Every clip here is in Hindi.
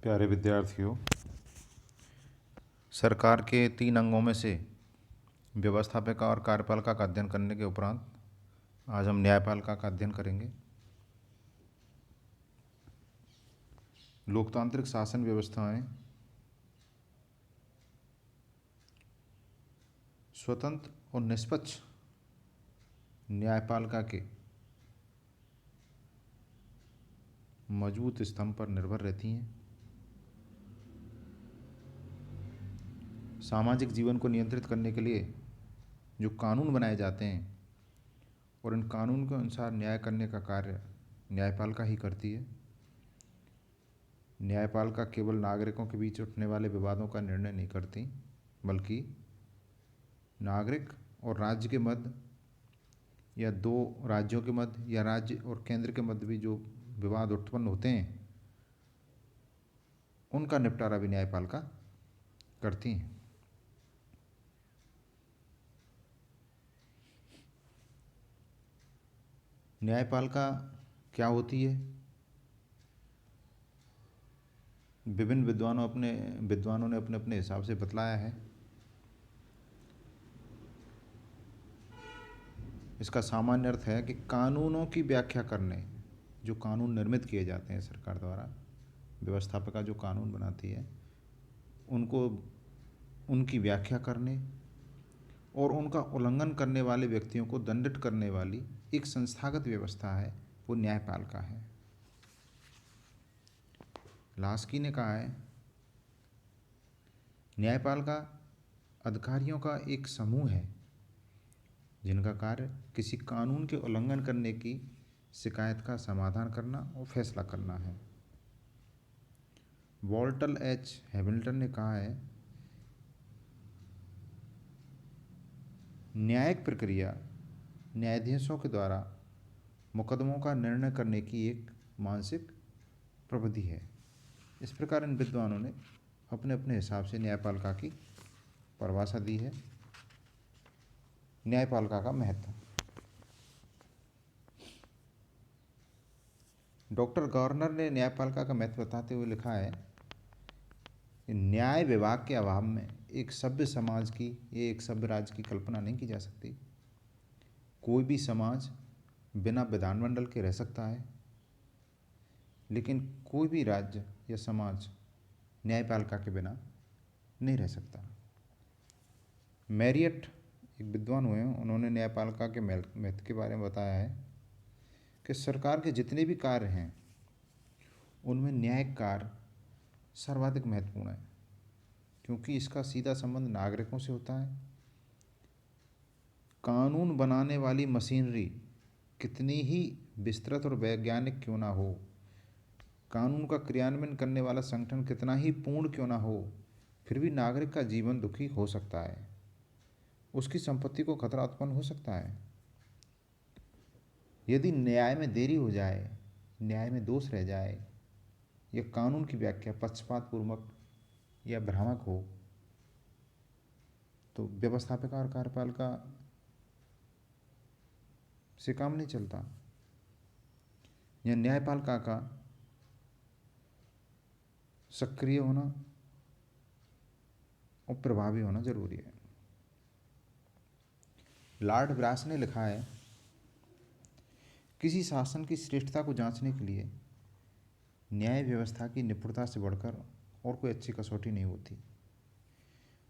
प्यारे विद्यार्थियों, सरकार के 3 अंगों में से व्यवस्थापिका और कार्यपालिका का अध्ययन करने के उपरांत आज हम न्यायपालिका का अध्ययन करेंगे। लोकतांत्रिक शासन व्यवस्थाएं स्वतंत्र और निष्पक्ष न्यायपालिका के मजबूत स्तंभ पर निर्भर रहती हैं। सामाजिक जीवन को नियंत्रित करने के लिए जो कानून बनाए जाते हैं और इन कानून के अनुसार न्याय करने का कार्य न्यायपालिका ही करती है। न्यायपालिका केवल नागरिकों के बीच उठने वाले विवादों का निर्णय नहीं करती, बल्कि नागरिक और राज्य के मध्य या दो राज्यों के मध्य या राज्य और केंद्र के मध्य भी जो विवाद उत्पन्न होते हैं उनका निपटारा भी न्यायपालिका करती हैं। न्यायपालिका क्या होती है? विभिन्न विद्वानों ने अपने अपने हिसाब से बतलाया है। इसका सामान्य अर्थ है कि कानूनों की व्याख्या करने, जो कानून निर्मित किए जाते हैं सरकार द्वारा, व्यवस्थापिका जो कानून बनाती है उनको उनकी व्याख्या करने और उनका उल्लंघन करने वाले व्यक्तियों को दंडित करने वाली एक संस्थागत व्यवस्था है, वो न्यायपालिका है। लास्की ने कहा है, न्यायपालिका अधिकारियों का एक समूह है जिनका कार्य किसी कानून के उल्लंघन करने की शिकायत का समाधान करना और फैसला करना है। वॉल्टर एच हैमिल्टन ने कहा है, न्यायिक प्रक्रिया न्यायाधीशों के द्वारा मुकदमों का निर्णय करने की एक मानसिक प्रविधि है। इस प्रकार इन विद्वानों ने अपने अपने हिसाब से न्यायपालिका की परिभाषा दी है। न्यायपालिका का महत्व, डॉक्टर गवर्नर ने न्यायपालिका का महत्व बताते हुए लिखा है, न्याय विभाग के अभाव में एक सभ्य समाज की या एक सभ्य राज्य की कल्पना नहीं की जा सकती। कोई भी समाज बिना विधानमंडल के रह सकता है, लेकिन कोई भी राज्य या समाज न्यायपालिका के बिना नहीं रह सकता। मैरियट एक विद्वान हुए हैं, उन्होंने न्यायपालिका के महत्व के बारे में बताया है कि सरकार के जितने भी कार्य हैं उनमें न्यायिक कार्य सर्वाधिक महत्वपूर्ण है, क्योंकि इसका सीधा संबंध नागरिकों से होता है। कानून बनाने वाली मशीनरी कितनी ही विस्तृत और वैज्ञानिक क्यों ना हो, कानून का क्रियान्वयन करने वाला संगठन कितना ही पूर्ण क्यों ना हो, फिर भी नागरिक का जीवन दुखी हो सकता है, उसकी संपत्ति को खतरा उत्पन्न हो सकता है। यदि न्याय में देरी हो जाए, न्याय में दोष रह जाए या कानून की व्याख्या पक्षपातपूर्वक या भ्रामक हो, तो व्यवस्थापिका और कार्यपालिका से काम नहीं चलता। यह न्यायपालिका का सक्रिय होना और प्रभावी होना जरूरी है। लॉर्ड व्यास ने लिखा है, किसी शासन की श्रेष्ठता को जांचने के लिए न्याय व्यवस्था की निपुणता से बढ़कर और कोई अच्छी कसौटी नहीं होती,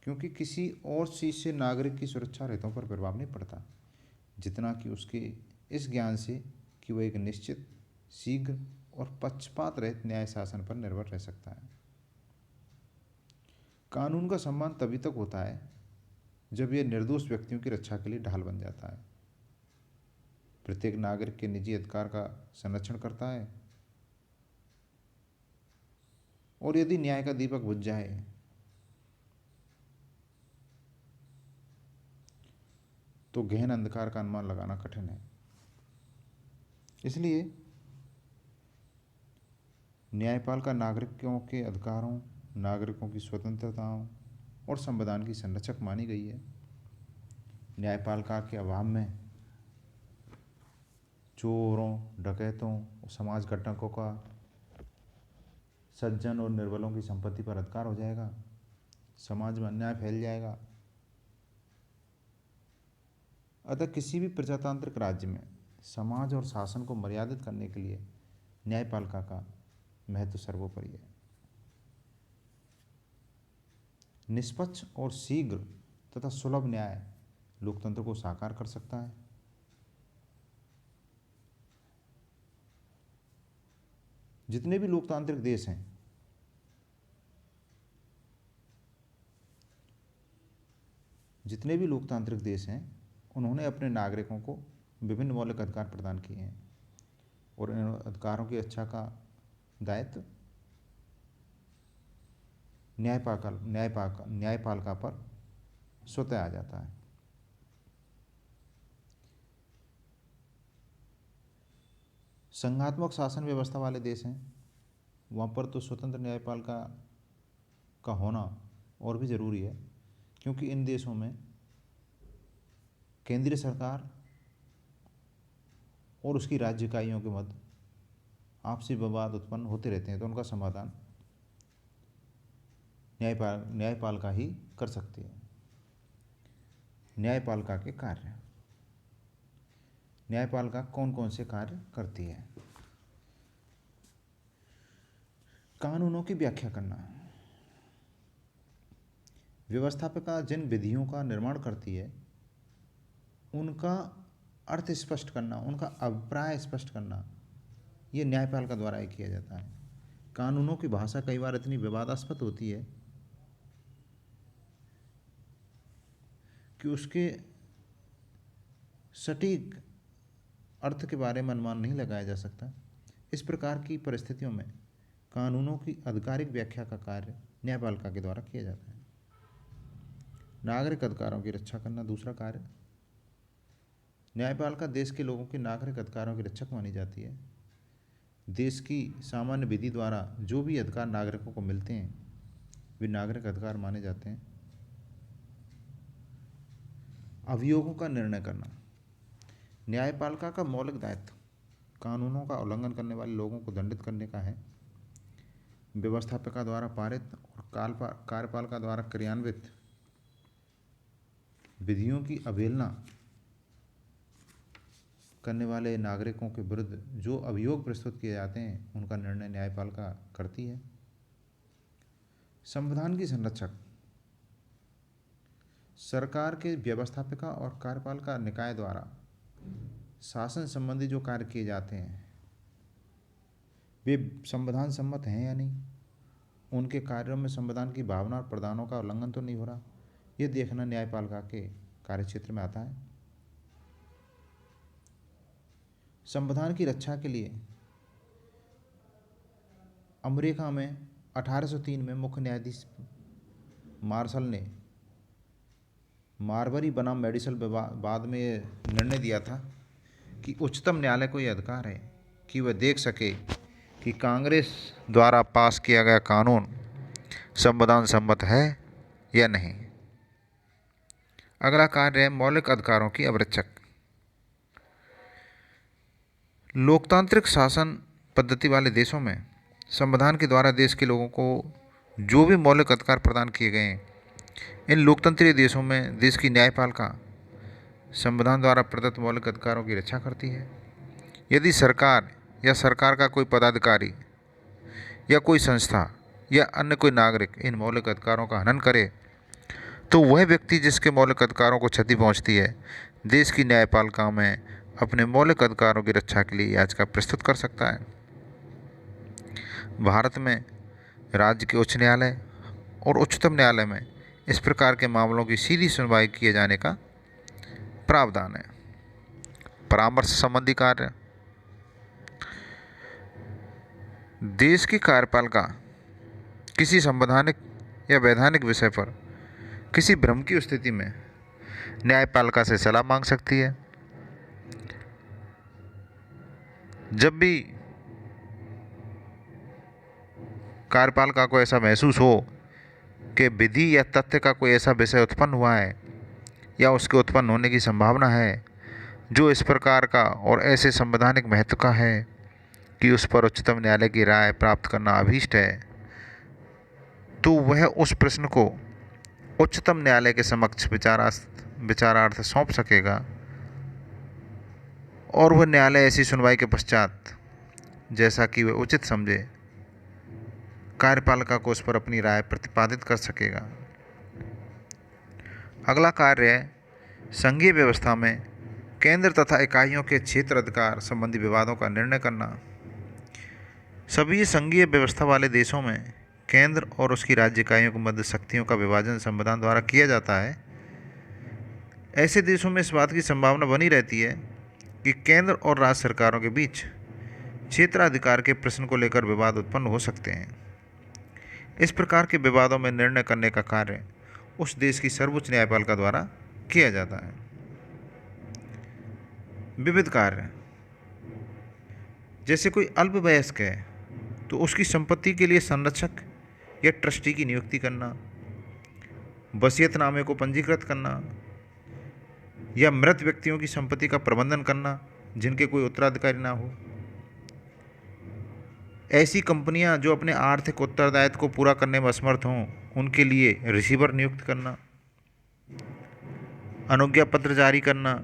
क्योंकि किसी और चीज़ से नागरिक की सुरक्षा और हितों पर प्रभाव नहीं पड़ता जितना कि उसके इस ज्ञान से कि वह एक निश्चित, शीघ्र और पक्षपात रहित न्याय शासन पर निर्भर रह सकता है। कानून का सम्मान तभी तक होता है जब यह निर्दोष व्यक्तियों की रक्षा के लिए ढाल बन जाता है, प्रत्येक नागरिक के निजी अधिकार का संरक्षण करता है, और यदि न्याय का दीपक बुझ जाए तो गहन अंधकार का अनुमान लगाना कठिन है। इसलिए न्यायपालिका नागरिकों के अधिकारों, नागरिकों की स्वतंत्रताओं और संविधान की संरक्षक मानी गई है। न्यायपालिका के अभाव में चोरों, डकैतों और समाज घटकों का सज्जन और निर्बलों की संपत्ति पर अधिकार हो जाएगा, समाज में अन्याय फैल जाएगा। अतः किसी भी प्रजातांत्रिक राज्य में समाज और शासन को मर्यादित करने के लिए न्यायपालिका का महत्व सर्वोपरि है। निष्पक्ष और शीघ्र तथा सुलभ न्याय लोकतंत्र को साकार कर सकता है। जितने भी लोकतांत्रिक देश हैं, उन्होंने अपने नागरिकों को विभिन्न मौलिक अधिकार प्रदान किए हैं और इन अधिकारों की रक्षा का दायित्व न्यायपालिका पर स्वतः आ जाता है। संघात्मक शासन व्यवस्था वाले देश हैं, वहाँ पर तो स्वतंत्र न्यायपालिका का होना और भी ज़रूरी है, क्योंकि इन देशों में केंद्रीय सरकार और उसकी राज्य इकाइयों के मध्य आपसी विवाद उत्पन्न होते रहते हैं, तो उनका समाधान न्यायपालिका ही कर सकती है। न्यायपालिका के कार्य, न्यायपालिका कौन कौन से कार्य करती है? कानूनों की व्याख्या करना, व्यवस्थापिका जिन विधियों का निर्माण करती है उनका अर्थ स्पष्ट करना, उनका अभिप्राय स्पष्ट करना, ये न्यायपालिका द्वारा ही किया जाता है। कानूनों की भाषा कई बार इतनी विवादास्पद होती है कि उसके सटीक अर्थ के बारे में अनुमान नहीं लगाया जा सकता। इस प्रकार की परिस्थितियों में कानूनों की आधिकारिक व्याख्या का कार्य न्यायपालिका के द्वारा किया जाता है। नागरिक अधिकारों की रक्षा करना दूसरा कार्य। न्यायपालिका देश के लोगों के नागरिक अधिकारों की रक्षक मानी जाती है। देश की सामान्य विधि द्वारा जो भी अधिकार नागरिकों को मिलते हैं वे नागरिक अधिकार माने जाते हैं। अभियोगों का निर्णय करना, न्यायपालिका का मौलिक दायित्व कानूनों का उल्लंघन करने वाले लोगों को दंडित करने का है। व्यवस्थापिका द्वारा पारित और कार्यपालिका द्वारा क्रियान्वित विधियों की अवहेलना करने वाले नागरिकों के विरुद्ध जो अभियोग प्रस्तुत किए जाते हैं उनका निर्णय न्यायपालिका करती है। संविधान की संरक्षक, सरकार के व्यवस्थापिका और कार्यपालिका निकाय द्वारा शासन संबंधी जो कार्य किए जाते हैं वे संविधान सम्मत हैं या नहीं, उनके कार्यों में संविधान की भावना और प्रावधानों का उल्लंघन तो नहीं हो रहा, ये देखना न्यायपालिका के कार्यक्षेत्र में आता है। संविधान की रक्षा के लिए अमेरिका में 1803 में मुख्य न्यायाधीश मार्शल ने मार्बरी बनाम मेडिसल विवाद में ये निर्णय दिया था कि उच्चतम न्यायालय को यह अधिकार है कि वह देख सके कि कांग्रेस द्वारा पास किया गया कानून संविधान सम्मत है या नहीं। अगला कार्य है मौलिक अधिकारों की अवरक्षक। लोकतांत्रिक शासन पद्धति वाले देशों में संविधान के द्वारा देश के लोगों को जो भी मौलिक अधिकार प्रदान किए गए हैं, इन लोकतंत्रीय देशों में देश की न्यायपालिका संविधान द्वारा प्रदत्त मौलिक अधिकारों की रक्षा करती है। यदि सरकार या सरकार का कोई पदाधिकारी या कोई संस्था या अन्य कोई नागरिक इन मौलिक अधिकारों का हनन करे तो वह व्यक्ति जिसके मौलिक अधिकारों को क्षति पहुंचती है देश की न्यायपालिका में अपने मौलिक अधिकारों की रक्षा के लिए याचिका प्रस्तुत कर सकता है। भारत में राज्य के उच्च न्यायालय और उच्चतम न्यायालय में इस प्रकार के मामलों की सीधी सुनवाई किए जाने का प्रावधान है। परामर्श संबंधी कार्य, देश की कार्यपालिका किसी संवैधानिक या वैधानिक विषय पर किसी भ्रम की स्थिति में न्यायपालिका से सलाह मांग सकती है। जब भी कार्यपालिका को ऐसा महसूस हो कि विधि या तथ्य का कोई ऐसा विषय उत्पन्न हुआ है या उसके उत्पन्न होने की संभावना है जो इस प्रकार का और ऐसे संवैधानिक महत्व का है कि उस पर उच्चतम न्यायालय की राय प्राप्त करना अभीष्ट है, तो वह उस प्रश्न को उच्चतम न्यायालय के समक्ष विचारार्थ सौंप सकेगा और वह न्यायालय ऐसी सुनवाई के पश्चात, जैसा कि वह उचित समझे, कार्यपालिका को उस पर अपनी राय प्रतिपादित कर सकेगा। अगला कार्य है संघीय व्यवस्था में केंद्र तथा इकाइयों के क्षेत्र अधिकार संबंधी विवादों का निर्णय करना। सभी संघीय व्यवस्था वाले देशों में केंद्र और उसकी राज्य इकाइयों के मध्य शक्तियों का विभाजन संविधान द्वारा किया जाता है। ऐसे देशों में इस बात की संभावना बनी रहती है कि केंद्र और राज्य सरकारों के बीच क्षेत्राधिकार के प्रश्न को लेकर विवाद उत्पन्न हो सकते हैं। इस प्रकार के विवादों में निर्णय करने का कार्य उस देश की सर्वोच्च न्यायपालिका द्वारा किया जाता है। विविध कार्य, जैसे कोई अल्पवयस्क है तो उसकी संपत्ति के लिए संरक्षक या ट्रस्टी की नियुक्ति करना, वसीयतनामे को पंजीकृत करना या मृत व्यक्तियों की संपत्ति का प्रबंधन करना जिनके कोई उत्तराधिकारी ना हो। ऐसी कंपनियां जो अपने आर्थिक उत्तरदायित्व को पूरा करने में असमर्थ हों, उनके लिए रिसीवर नियुक्त करना, अनुज्ञा पत्र जारी करना,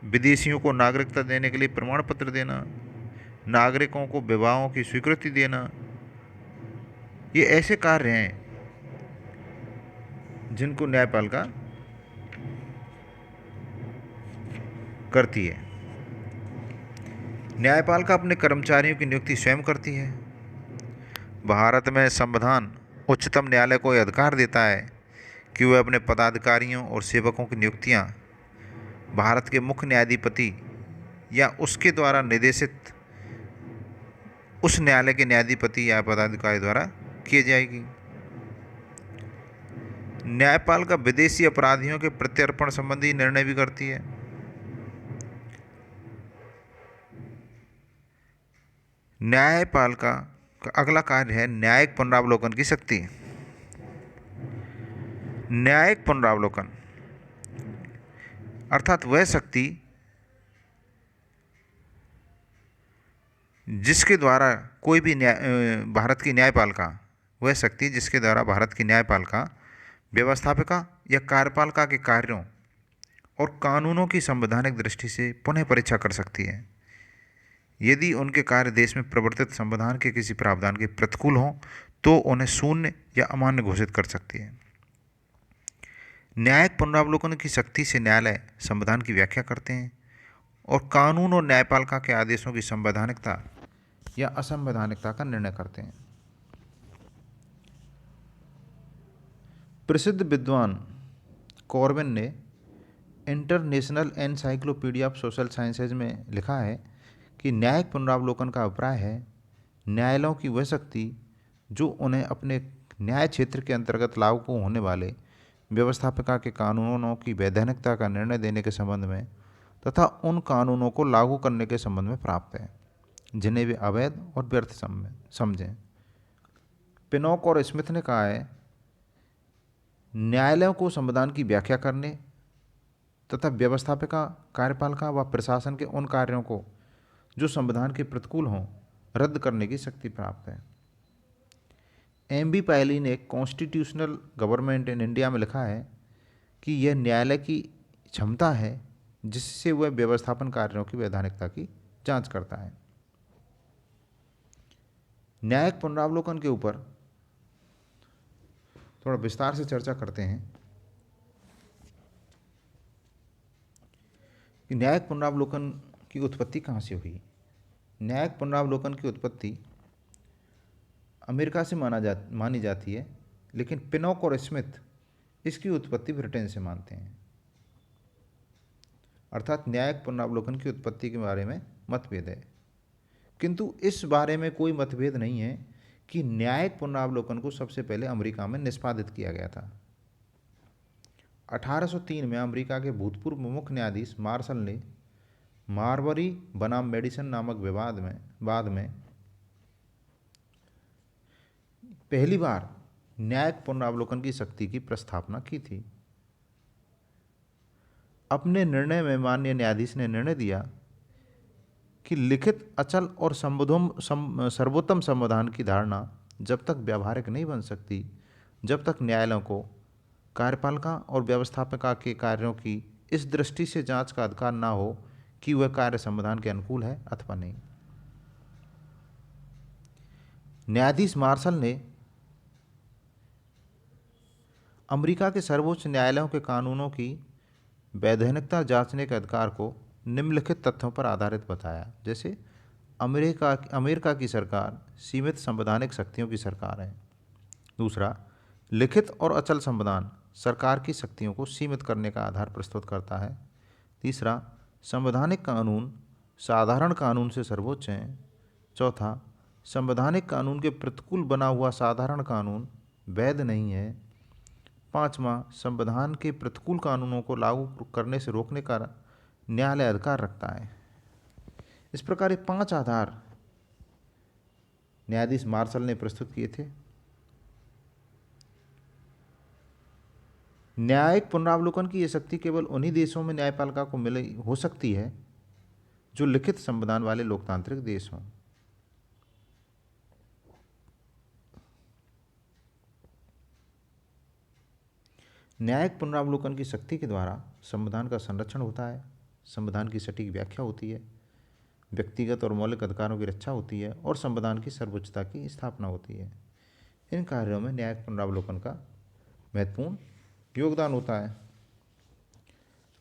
विदेशियों को नागरिकता देने के लिए प्रमाण पत्र देना, नागरिकों को विवाहों की स्वीकृति देना, ये ऐसे कार्य हैं जिनको न्यायपालिका करती है। न्यायपालिका अपने कर्मचारियों की नियुक्ति स्वयं करती है। भारत में संविधान उच्चतम न्यायालय को यह अधिकार देता है कि वह अपने पदाधिकारियों और सेवकों की नियुक्तियां भारत के मुख्य न्यायाधिपति या उसके द्वारा निर्देशित उस न्यायालय के न्यायाधिपति या पदाधिकारी द्वारा की जाएगी। न्यायपालिका विदेशी अपराधियों के प्रत्यर्पण संबंधी निर्णय भी करती है। न्यायपालिका का अगला कार्य है न्यायिक पुनरावलोकन की शक्ति। न्यायिक पुनरावलोकन अर्थात वह शक्ति जिसके द्वारा कोई भी भारत की न्यायपालिका, वह शक्ति जिसके द्वारा भारत की न्यायपालिका व्यवस्थापिका या कार्यपालिका के कार्यों और कानूनों की संवैधानिक दृष्टि से पुनः परीक्षा कर सकती है यदि उनके कार्य देश में प्रवर्तित संविधान के किसी प्रावधान के प्रतिकूल हों तो उन्हें शून्य या अमान्य घोषित कर सकती है। न्यायिक पुनरावलोकन की शक्ति से न्यायालय संविधान की व्याख्या करते हैं और कानून और न्यायपालिका के आदेशों की संवैधानिकता या असंवैधानिकता का निर्णय करते हैं। प्रसिद्ध विद्वान कॉर्विन ने international encyclopedia of social sciences में लिखा है कि न्यायिक पुनरावलोकन का अभिप्राय है न्यायालयों की वह शक्ति जो उन्हें अपने न्याय क्षेत्र के अंतर्गत लागू होने वाले व्यवस्थापिका के कानूनों की वैधानिकता का निर्णय देने के संबंध में तथा उन कानूनों को लागू करने के संबंध में प्राप्त है जिन्हें वे अवैध और व्यर्थ समझें। पिनॉक और स्मिथ ने कहा है न्यायालयों को संविधान की व्याख्या करने तथा व्यवस्थापिका, कार्यपालिका व प्रशासन के उन कार्यों को जो संविधान के प्रतिकूल हों रद्द करने की शक्ति प्राप्त है। एम.बी. पायली ने कॉन्स्टिट्यूशनल गवर्नमेंट इन इंडिया में लिखा है कि यह न्यायालय की क्षमता है जिससे वह व्यवस्थापन कार्यों की वैधानिकता की जांच करता है। न्यायिक पुनरावलोकन के ऊपर थोड़ा विस्तार से चर्चा करते हैं कि न्यायिक पुनरावलोकन की उत्पत्ति कहाँ से हुई। न्यायिक पुनरावलोकन की उत्पत्ति अमेरिका से मानी जाती है, लेकिन पिनॉक और स्मिथ इसकी उत्पत्ति ब्रिटेन से मानते हैं। अर्थात न्यायिक पुनरावलोकन की उत्पत्ति के बारे में मतभेद है, किंतु इस बारे में कोई मतभेद नहीं है कि न्यायिक पुनरावलोकन को सबसे पहले अमेरिका में निष्पादित किया गया था। 1803 में अमेरिका के भूतपूर्व मुख्य न्यायाधीश मार्शल ने मारवरी बनाम मेडिसन नामक बाद में पहली बार न्यायिक पुनरावलोकन की शक्ति की प्रस्तावना की थी। अपने निर्णय में माननीय न्यायाधीश ने निर्णय दिया कि लिखित, अचल और सर्वोत्तम संविधान की धारणा जब तक व्यावहारिक नहीं बन सकती, जब तक न्यायालयों को कार्यपालिका और व्यवस्थापिका के कार्यों की इस दृष्टि से जांच का अधिकार ना हो कि वह कार्य संविधान के अनुकूल है अथवा नहीं। न्यायाधीश मार्शल ने अमेरिका के सर्वोच्च न्यायालयों के कानूनों की वैधानिकता जांचने के अधिकार को निम्नलिखित तथ्यों पर आधारित बताया। जैसे अमेरिका की सरकार सीमित संवैधानिक शक्तियों की सरकार है। दूसरा, लिखित और अचल संविधान सरकार की शक्तियों को सीमित करने का आधार प्रस्तुत करता है। तीसरा, संवैधानिक कानून साधारण कानून से सर्वोच्च हैं। चौथा, संवैधानिक कानून के प्रतिकूल बना हुआ साधारण कानून वैध नहीं है। पांचवा, संविधान के प्रतिकूल कानूनों को लागू करने से रोकने का न्यायालय अधिकार रखता है। इस प्रकार ये 5 आधार न्यायाधीश मार्शल ने प्रस्तुत किए थे। न्यायिक पुनरावलोकन की यह शक्ति केवल उन्हीं देशों में न्यायपालिका को मिली हो सकती है जो लिखित संविधान वाले लोकतांत्रिक देश हों। न्यायिक पुनरावलोकन की शक्ति के द्वारा संविधान का संरक्षण होता है, संविधान की सटीक व्याख्या होती है, व्यक्तिगत और मौलिक अधिकारों की रक्षा होती है और संविधान की सर्वोच्चता की स्थापना होती है। इन कार्यों में न्यायिक पुनरावलोकन का महत्वपूर्ण योगदान होता है।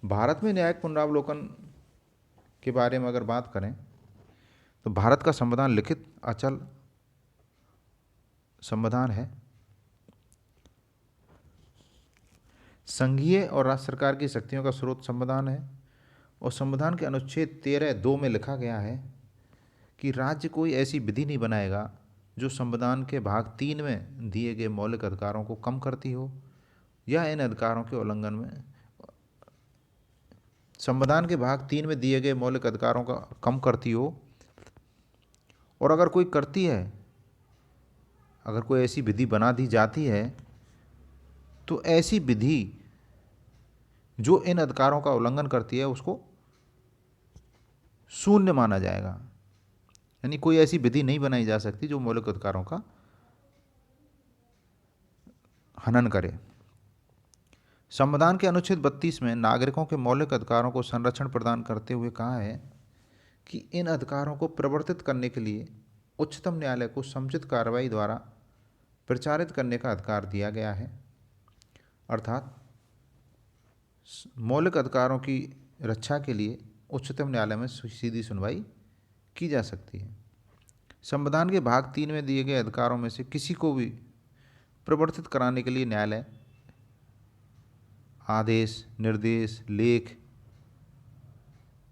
भारत में न्यायिक पुनरावलोकन के बारे में अगर बात करें तो भारत का संविधान लिखित अचल संविधान है। संघीय और राज्य सरकार की शक्तियों का स्रोत संविधान है और संविधान के अनुच्छेद 13(2) में लिखा गया है कि राज्य कोई ऐसी विधि नहीं बनाएगा जो संविधान के भाग 3 में दिए गए मौलिक अधिकारों को कम करती हो या इन अधिकारों के उल्लंघन में संविधान के भाग 3 में दिए गए मौलिक अधिकारों का कम करती हो, और अगर कोई करती है, अगर कोई ऐसी विधि बना दी जाती है तो ऐसी विधि जो इन अधिकारों का उल्लंघन करती है उसको शून्य माना जाएगा। यानी कोई ऐसी विधि नहीं बनाई जा सकती जो मौलिक अधिकारों का हनन करे। संविधान के अनुच्छेद 32 में नागरिकों के मौलिक अधिकारों को संरक्षण प्रदान करते हुए कहा है कि इन अधिकारों को प्रवर्तित करने के लिए उच्चतम न्यायालय को समुचित कार्रवाई द्वारा प्रचारित करने का अधिकार दिया गया है। अर्थात मौलिक अधिकारों की रक्षा के लिए उच्चतम न्यायालय में सीधी सुनवाई की जा सकती है। संविधान के भाग 3 में दिए गए अधिकारों में से किसी को भी प्रवर्तित कराने के लिए न्यायालय आदेश, निर्देश, लेख,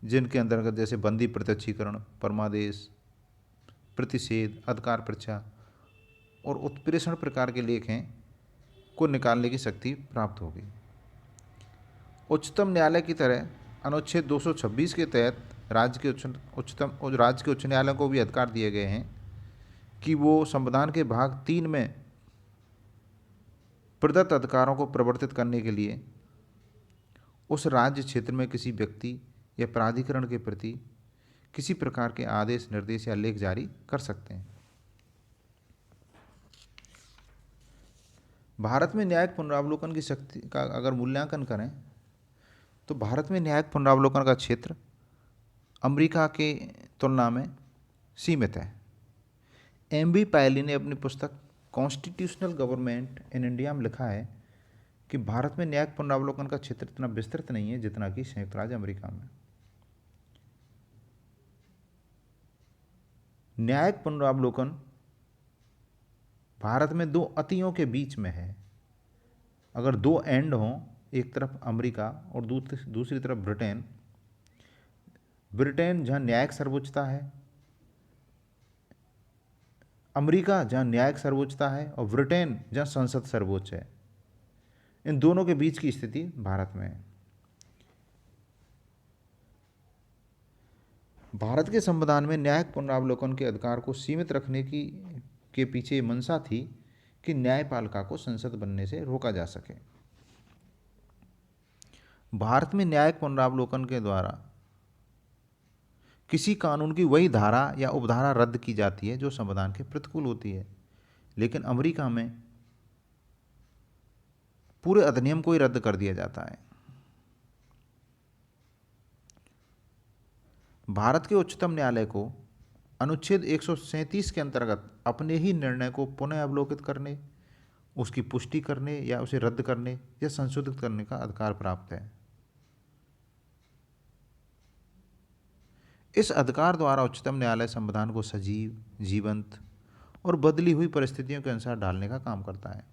जिनके अंतर्गत जैसे बंदी प्रत्यक्षीकरण, परमादेश, प्रतिषेध, अधिकार परीक्षा और उत्प्रेषण प्रकार के लेख हैं को निकालने की शक्ति प्राप्त होगी। उच्चतम न्यायालय की तरह अनुच्छेद 226 के तहत राज्य के उच्च न्यायालयों को भी अधिकार दिए गए हैं कि वो संविधान के भाग 3 में प्रदत्त अधिकारों को प्रवर्तित करने के लिए उस राज्य क्षेत्र में किसी व्यक्ति या प्राधिकरण के प्रति किसी प्रकार के आदेश, निर्देश या लेख जारी कर सकते हैं। भारत में न्यायिक पुनरावलोकन की शक्ति का अगर मूल्यांकन करें तो भारत में न्यायिक पुनरावलोकन का क्षेत्र अमेरिका के तुलना में सीमित है। एम.बी. पायली ने अपनी पुस्तक कॉन्स्टिट्यूशनल गवर्नमेंट इन इंडिया में लिखा है कि भारत में न्यायिक पुनरावलोकन का क्षेत्र इतना विस्तृत नहीं है जितना कि संयुक्त राज्य अमेरिका में। न्यायिक पुनरावलोकन भारत में 2 अतियों के बीच में है। अगर 2 एंड हों, एक तरफ अमेरिका और दूसरी तरफ ब्रिटेन जहां न्यायिक सर्वोच्चता है, अमेरिका जहां न्यायिक सर्वोच्चता है और ब्रिटेन जहां संसद सर्वोच्च है, इन दोनों के बीच की स्थिति भारत में है। भारत के संविधान में न्यायिक पुनरावलोकन के अधिकार को सीमित रखने के पीछे मंशा थी कि न्यायपालिका को संसद बनने से रोका जा सके। भारत में न्यायिक पुनरावलोकन के द्वारा किसी कानून की वही धारा या उपधारा रद्द की जाती है जो संविधान के प्रतिकूल होती है। लेकिन अमेरिका में पूरे अधिनियम को ही रद्द कर दिया जाता है। भारत के उच्चतम न्यायालय को अनुच्छेद 137 के अंतर्गत अपने ही निर्णय को पुनः अवलोकित करने, उसकी पुष्टि करने या उसे रद्द करने या संशोधित करने का अधिकार प्राप्त है। इस अधिकार द्वारा उच्चतम न्यायालय संविधान को सजीव, जीवंत और बदली हुई परिस्थितियों के अनुसार ढालने का काम करता है।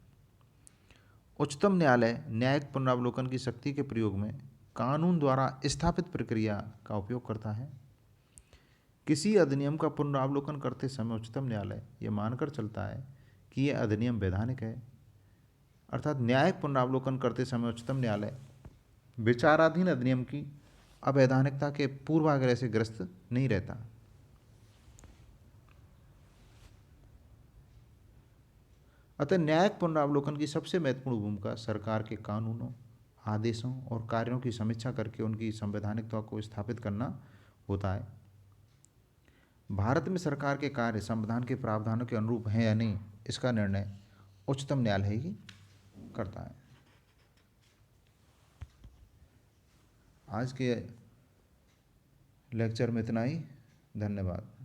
उच्चतम न्यायालय न्यायिक पुनरावलोकन की शक्ति के प्रयोग में कानून द्वारा स्थापित प्रक्रिया का उपयोग करता है। किसी अधिनियम का पुनरावलोकन करते समय उच्चतम न्यायालय यह मानकर चलता है कि यह अधिनियम वैधानिक है, अर्थात न्यायिक पुनरावलोकन करते समय उच्चतम न्यायालय विचाराधीन अधिनियम की अवैधानिकता के पूर्वाग्रह से ग्रस्त नहीं रहता। अतः न्यायिक पुनरावलोकन की सबसे महत्वपूर्ण भूमिका सरकार के कानूनों, आदेशों और कार्यों की समीक्षा करके उनकी संवैधानिकता को स्थापित करना होता है। भारत में सरकार के कार्य संविधान के प्रावधानों के अनुरूप हैं या नहीं, इसका निर्णय उच्चतम न्यायालय ही करता है। आज के लेक्चर में इतना ही। धन्यवाद।